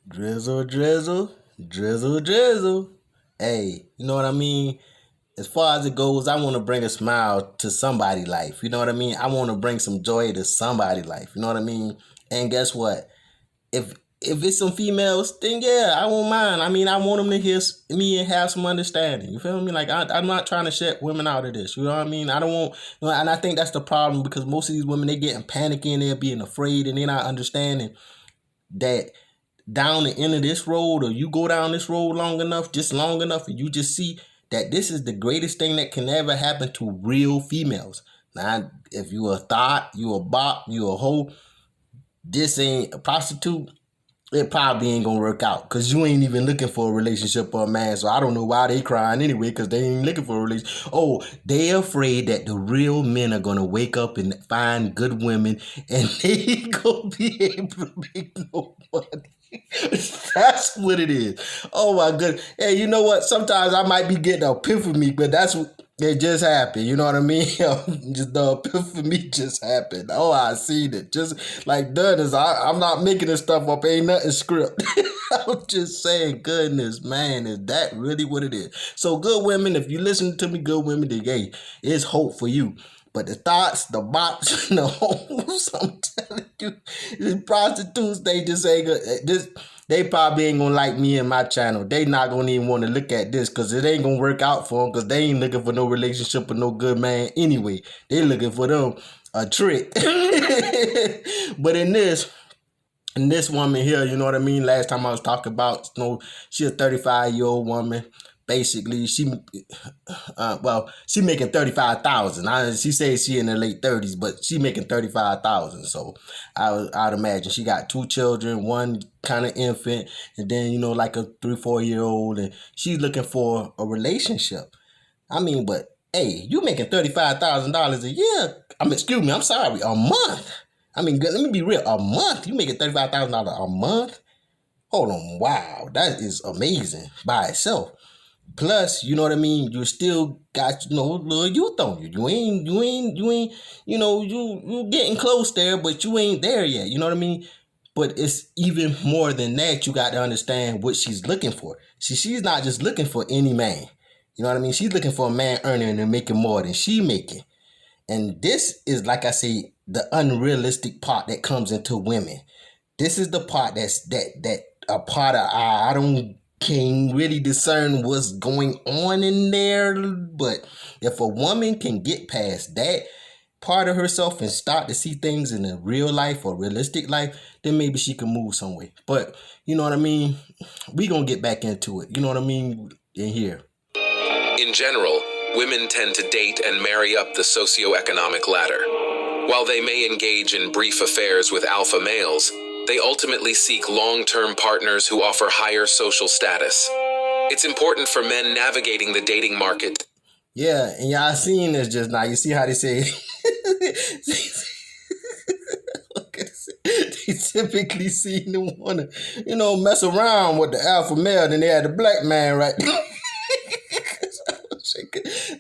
Drizzle, drizzle, drizzle, drizzle. Hey, you know what I mean? As far as it goes, I want to bring a smile to somebody's life. You know what I mean? I want to bring some joy to somebody's life. You know what I mean? And guess what? If it's some females, then yeah, I won't mind. I mean, I want them to hear me and have some understanding. You feel me? Like I'm not trying to shut women out of this. You know what I mean? I don't want, and I think that's the problem because most of these women they getting panicky and they're being afraid and they're not understanding that down the end of this road, or you go down this road long enough, and you just see that this is the greatest thing that can ever happen to real females. Now, if you a thought, you a bop, you a hoe, this ain't a prostitute, it probably ain't gonna work out because you ain't even looking for a relationship or a man. So I don't know why they crying anyway because they ain't looking for a relationship. Oh, they afraid that the real men are gonna wake up and find good women and they ain't gonna be able to make no money. That's what it is. Oh my goodness. Hey, you know what? Sometimes I might be getting a epiphany, but that's what it just happened. You know what I mean? Just the epiphany just happened. Oh, I seen it. Just like done is I'm not making this stuff up. Ain't nothing script. I'm just saying, goodness, man, is that really what it is? So good women, if you listen to me, good women, then hey, it's hope for you. But the thoughts, the bots, the hoes, I'm telling you, these prostitutes, they just ain't gonna, they probably ain't gonna like me and my channel. They not gonna even want to look at this because it ain't gonna work out for them because they ain't looking for no relationship with no good man anyway. They looking for them a trick. But in this woman here, you know what I mean? Last time I was talking about, you know, she a 35-year-old woman. Basically, she making 35,000. She says she in her late 30s, but she making 35,000. So I'd imagine she got 2 children, one kind of infant, and then you know like a 3-4-year-old, and she's looking for a relationship. I mean, but hey, you making $35,000 a year? Excuse me, I'm sorry, a month. I mean, let me be real, a month. You making $35,000 a month? Hold on, wow, that is amazing by itself. Plus, you know what I mean, you still got, you know, little youth on you. You ain't, you know, you getting close there, but you ain't there yet. You know what I mean? But it's even more than that. You got to understand what she's looking for. She's not just looking for any man. You know what I mean? She's looking for a man earning and making more than she making. And this is, like I say, the unrealistic part that comes into women. This is the part that a part of I don't can really discern what's going on in there. But if a woman can get past that part of herself and start to see things in a real life or realistic life, then maybe she can move some way. But you know what I mean? We gonna get back into it. You know what I mean? In here. In general, women tend to date and marry up the socioeconomic ladder. While they may engage in brief affairs with alpha males, they ultimately seek long-term partners who offer higher social status. It's important for men navigating the dating market. Yeah, and y'all seen this just now. You see how they say they typically seem to want to, you know, mess around with the alpha male, then they had the black man right there.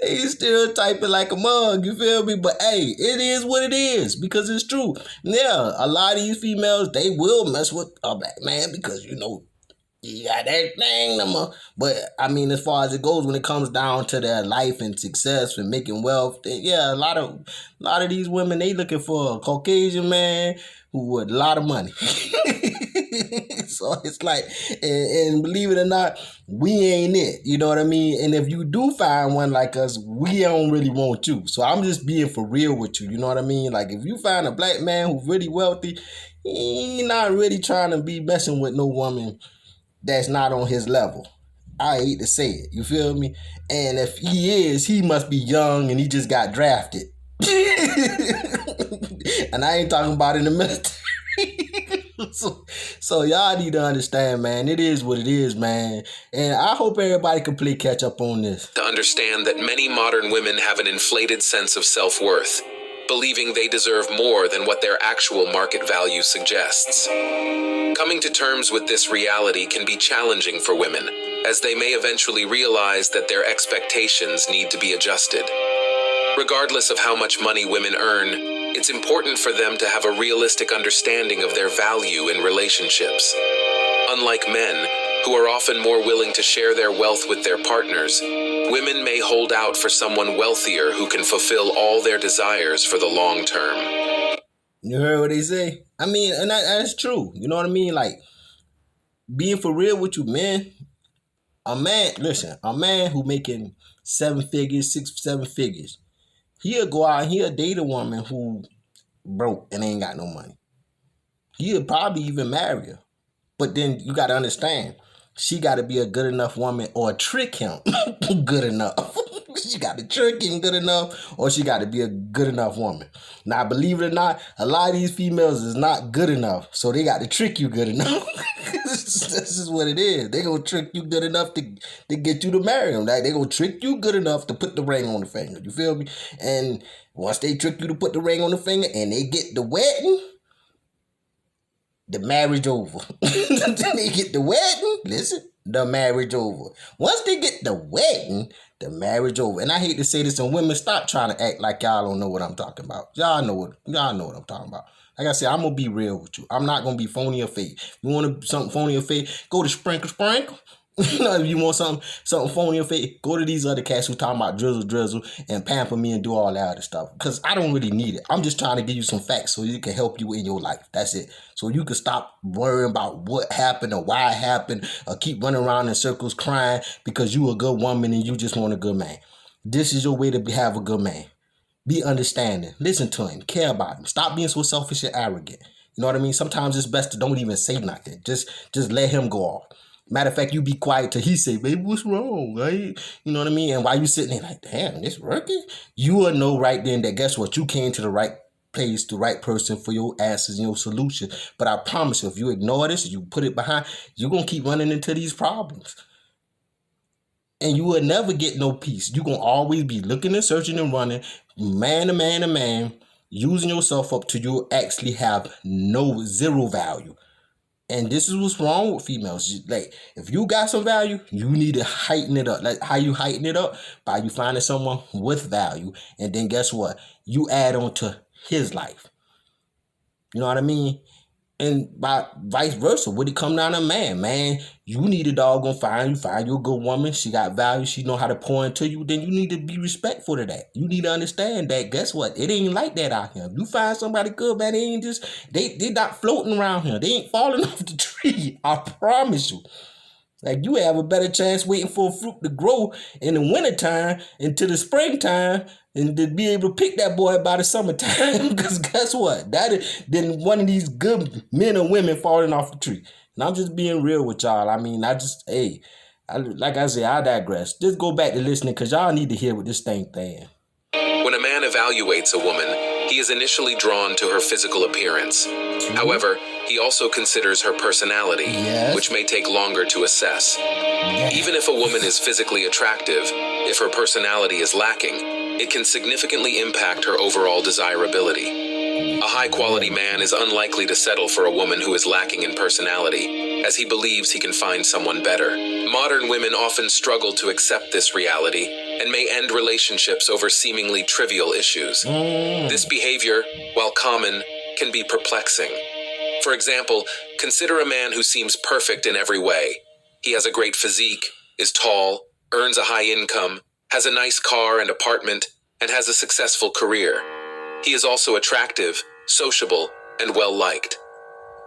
They still typing like a mug, you feel me? But hey, it is what it is because it's true. Yeah, a lot of these females, they will mess with a black man because, you know, you got that thing number. But I mean, as far as it goes, when it comes down to their life and success and making wealth, yeah, a lot of these women, they looking for a Caucasian man who with a lot of money. So it's like, and believe it or not, we ain't it. You know what I mean? And if you do find one like us, we don't really want you. So I'm just being for real with you. You know what I mean? Like if you find a black man who's really wealthy, he not really trying to be messing with no woman that's not on his level. I hate to say it. You feel me? And if he is, he must be young and he just got drafted. And I ain't talking about in the military. So y'all need to understand, man. It is what it is, man. And I hope everybody can play catch up on this. To understand that many modern women have an inflated sense of self-worth, believing they deserve more than what their actual market value suggests. Coming to terms with this reality can be challenging for women, as they may eventually realize that their expectations need to be adjusted. Regardless of how much money women earn, it's important for them to have a realistic understanding of their value in relationships. Unlike men, who are often more willing to share their wealth with their partners, women may hold out for someone wealthier who can fulfill all their desires for the long term. You heard what they say? I mean, and that's true. You know what I mean? Like, being for real with you, man. A man who making 7 figures, 6, 7 figures, he'll go out and he'll date a woman who broke and ain't got no money. He'll probably even marry her. But then you got to understand, she got to be a good enough woman or trick him good enough. She got to trick him good enough, or she got to be a good enough woman. Now, believe it or not, a lot of these females is not good enough, so they got to trick you good enough. This is what it is. They gonna trick you good enough to get you to marry them. Like, they gonna trick you good enough to put the ring on the finger. You feel me? And once they trick you to put the ring on the finger and they get the wedding, the marriage over. They get the wedding, listen, the marriage over. Once they get the wedding, the marriage over. And I hate to say this, and women, stop trying to act like y'all don't know what I'm talking about. Y'all know what I'm talking about. Like I said, I'm gonna be real with you. I'm not gonna be phony or fake. You want something phony or fake? Go to Sprinkle. You know, if you want something phony or fake, go to these other cats who talking about drizzle and pamper me and do all that other stuff. Because I don't really need it. I'm just trying to give you some facts so it can help you in your life. That's it. So you can stop worrying about what happened or why it happened, or keep running around in circles crying because you a good woman and you just want a good man. This is your way to have a good man. Be understanding. Listen to him. Care about him. Stop being so selfish and arrogant. You know what I mean? Sometimes it's best to don't even say nothing. Just let him go off. Matter of fact, you be quiet till he say, baby, what's wrong? Right? You know what I mean? And while you sitting there like, damn, this working? You will know right then that guess what? You came to the right place, the right person for your answers and your solution. But I promise you, if you ignore this, you put it behind, you're going to keep running into these problems. And you will never get no peace. You're going to always be looking and searching and running, man to man to man, using yourself up till you actually have zero value. And this is what's wrong with females. Like, if you got some value, you need to heighten it up. Like, how you heighten it up? By you finding someone with value. And then guess what? You add on to his life. You know what I mean? And by vice versa, would it come down to man, you need a doggone find you a good woman. She got value. She know how to pour into you. Then you need to be respectful to that. You need to understand that. Guess what? It ain't like that out here. If you find somebody good, man, they ain't just they not floating around here. They ain't falling off the tree. I promise you. Like, you have a better chance waiting for a fruit to grow in the wintertime into the springtime and to be able to pick that boy by the summertime. Because guess what? That is then one of these good men or women falling off the tree. And I'm just being real with y'all. I mean, like I said, I digress. Just go back to listening because y'all need to hear what this thing saying. When a man evaluates a woman, he is initially drawn to her physical appearance. However, he also considers her personality, which may take longer to assess. Even if a woman is physically attractive, if her personality is lacking, it can significantly impact her overall desirability. A high-quality man is unlikely to settle for a woman who is lacking in personality, as he believes he can find someone better. Modern women often struggle to accept this reality and may end relationships over seemingly trivial issues. This behavior, while common, can be perplexing. For example, consider a man who seems perfect in every way. He has a great physique, is tall, earns a high income, has a nice car and apartment, and has a successful career. He is also attractive, sociable, and well-liked.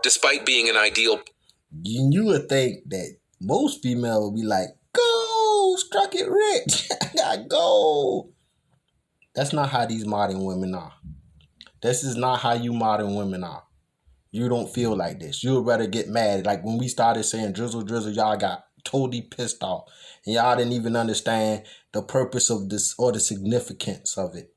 Despite being an ideal... You would think that most females would be like, go, struck it rich. I got gold. That's not how these modern women are. This is not how you modern women are. You don't feel like this. You would rather get mad. Like when we started saying drizzle, y'all got totally pissed off. And y'all didn't even understand the purpose of this or the significance of it.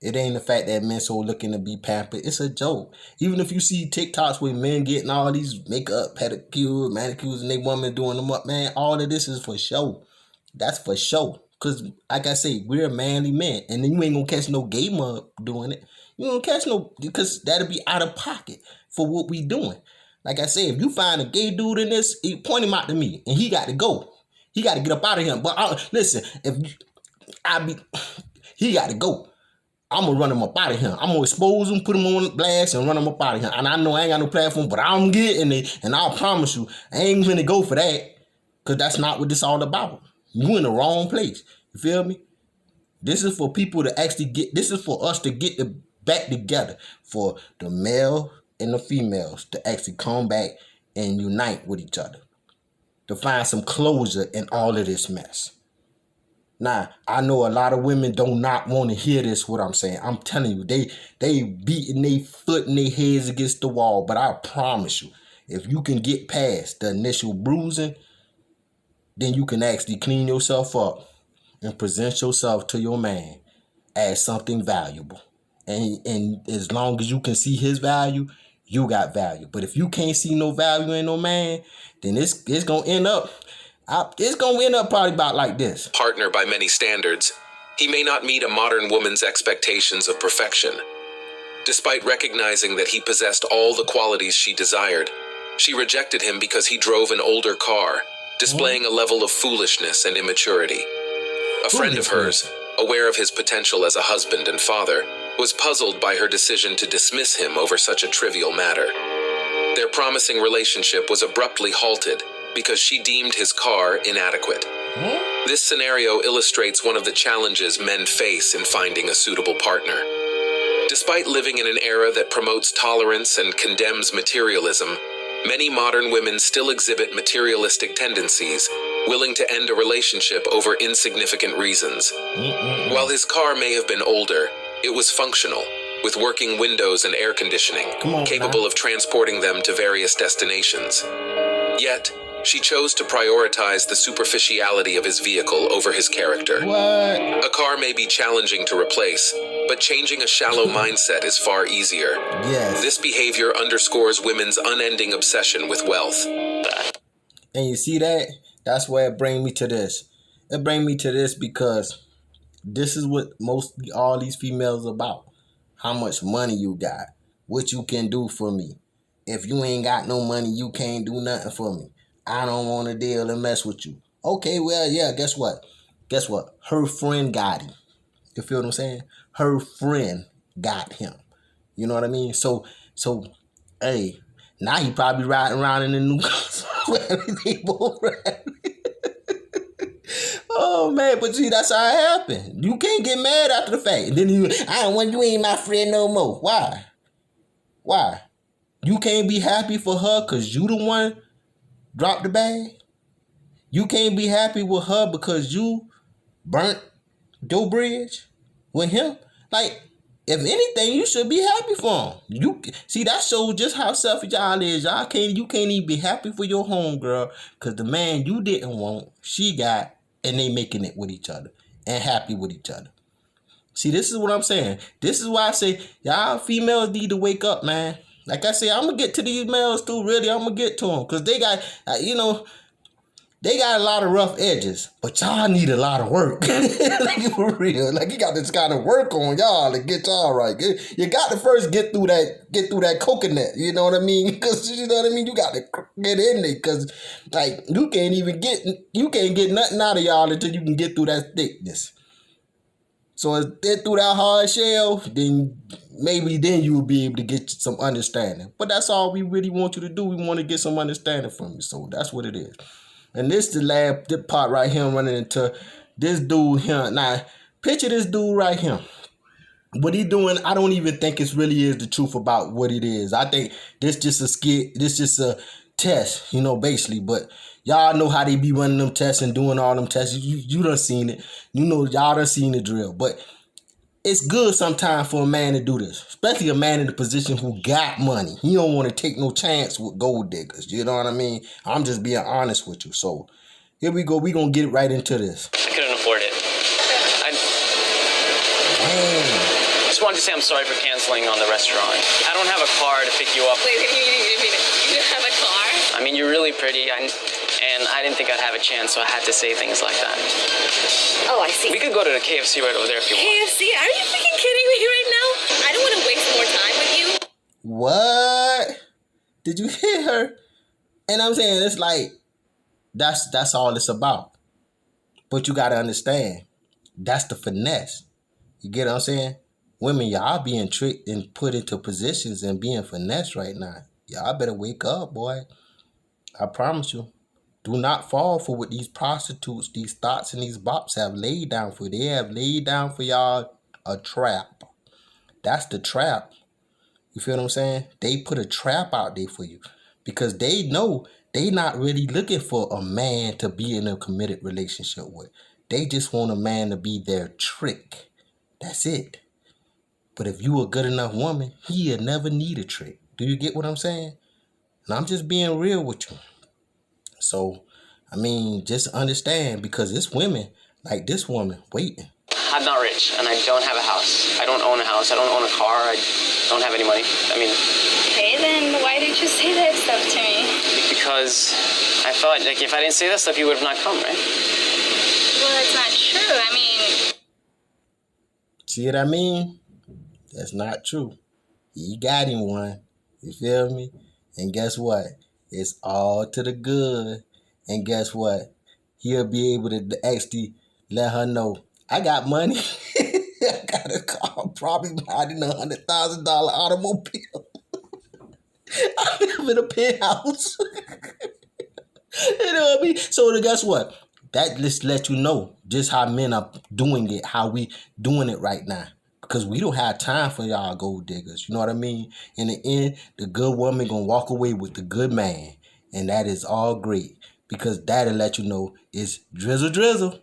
It ain't the fact that men so looking to be pampered. It's a joke. Even if you see TikToks with men getting all these makeup, pedicures, manicures, and they women doing them up, man, all of this is for show. That's for show. Because, like I say, we're manly men. And then you ain't going to catch no gay mug doing it. You don't catch no, because that'll be out of pocket for what we doing. Like I say, if you find a gay dude in this, point him out to me. And he got to go. He got to get up out of here. But listen, he got to go. I'm gonna run them up out of here. I'm gonna expose them, put them on blast, and run them up out of here. And I know I ain't got no platform, but I'm getting it. And I promise you, I ain't gonna go for that. Because that's not what this all about. You in the wrong place. You feel me? This is for people to actually get, this is for us to get the back together. For the male and the females to actually come back and unite with each other. To find some closure in all of this mess. Now, I know a lot of women do not want to hear this, what I'm saying. I'm telling you, they beating their foot and their heads against the wall. But I promise you, if you can get past the initial bruising, then you can actually clean yourself up and present yourself to your man as something valuable. And as long as you can see his value, you got value. But if you can't see no value in no man, then it's gonna end up probably about like this. Partner by many standards, he may not meet a modern woman's expectations of perfection. Despite recognizing that he possessed all the qualities she desired, she rejected him because he drove an older car, displaying a level of foolishness and immaturity. A friend of hers, aware of his potential as a husband and father, was puzzled by her decision to dismiss him over such a trivial matter. Their promising relationship was abruptly halted because she deemed his car inadequate. This scenario illustrates one of the challenges men face in finding a suitable partner. Despite living in an era that promotes tolerance and condemns materialism, many modern women still exhibit materialistic tendencies, willing to end a relationship over insignificant reasons. While his car may have been older, it was functional, with working windows and air conditioning, capable of transporting them to various destinations. Yet, she chose to prioritize the superficiality of his vehicle over his character. A car may be challenging to replace, but changing a shallow mindset is far easier. This behavior underscores women's unending obsession with wealth. And you see that? That's where it brings me to this. It brings me to this because this is what mostly all these females about. How much money you got. What you can do for me. If you ain't got no money, you can't do nothing for me. I don't want to deal and mess with you. Okay, well, yeah, guess what? Guess what? Her friend got him. You feel what I'm saying? Her friend got him. You know what I mean? So, hey, now he probably riding around in the new car. They both riding. Oh man, but see, that's how it happened. You can't get mad after the fact. And then you ain't my friend no more. Why? You can't be happy for her because you the one dropped the bag? You can't be happy with her because you burnt your bridge with him? Like, if anything, you should be happy for him. You see, that shows just how selfish y'all is. You can't even be happy for your homegirl because the man you didn't want, she got, and they making it with each other and happy with each other. See, this is what I'm saying. This is why I say y'all females need to wake up, man. Like I say, I'm going to get to these males too, really. I'm going to get to them because they got, they got a lot of rough edges, but y'all need a lot of work. Like, for real. Like, you got this kind of work on y'all to get y'all right. You got to first get through that coconut. You know what I mean? Because, you know what I mean? You got to get in there because, like, you can't get nothing out of y'all until you can get through that thickness. So if they're through that hard shell, then maybe then you'll be able to get some understanding. But that's all we really want you to do. We want to get some understanding from you. So that's what it is. And this part right here running into this dude here. Now, picture this dude right here. What he doing, I don't even think it really is the truth about what it is. I think this just a skit. This just a test, basically. But y'all know how they be running them tests and doing all them tests. You done seen it. Y'all done seen the drill. But it's good sometimes for a man to do this, especially a man in the position who got money. He don't want to take no chance with gold diggers. You know what I mean? I'm just being honest with you. So here we go. We gonna get right into this. I couldn't afford it. I just wanted to say I'm sorry for canceling on the restaurant. I don't have a car to pick you up. Wait, you don't have a car? I mean, you're really pretty, and I didn't think I'd have a chance, so I had to say things like that. Oh, I see. We could go to the KFC right over there if you want. KFC? Are you freaking kidding me right now? I don't want to waste more time with you. What? Did you hear her? And I'm saying, it's like, that's all it's about. But you got to understand, that's the finesse. You get what I'm saying? women, y'all being tricked and put into positions and being finessed right now. Y'all better wake up, boy. I promise you. Do not fall for what these prostitutes, these thoughts, and these bops have laid down for you. They have laid down for y'all a trap. That's the trap. You feel what I'm saying? They put a trap out there for you because they know they not really looking for a man to be in a committed relationship with. They just want a man to be their trick. That's it. But if you a good enough woman, he'll never need a trick. Do you get what I'm saying? And I'm just being real with you. So, I mean, just understand because it's women like this woman waiting. I'm not rich, and I don't have a house. I don't own a house. I don't own a car. I don't have any money. I mean... Okay, then why did you say that stuff to me? Because I thought, like, if I didn't say that stuff, you would have not come, right? Well, that's not true. I mean... See what I mean? That's not true. He got him one. You feel me? And guess what? It's all to the good. And guess what? He'll be able to actually let her know, I got money. I got a car, probably riding $100,000 automobile. I live in a penthouse. You know what I mean? So guess what? That just let you know just how men are doing it, how we doing it right now. Because we don't have time for y'all gold diggers. You know what I mean? In the end, the good woman gonna walk away with the good man. And that is all great. Because that'll let you know it's drizzle drizzle.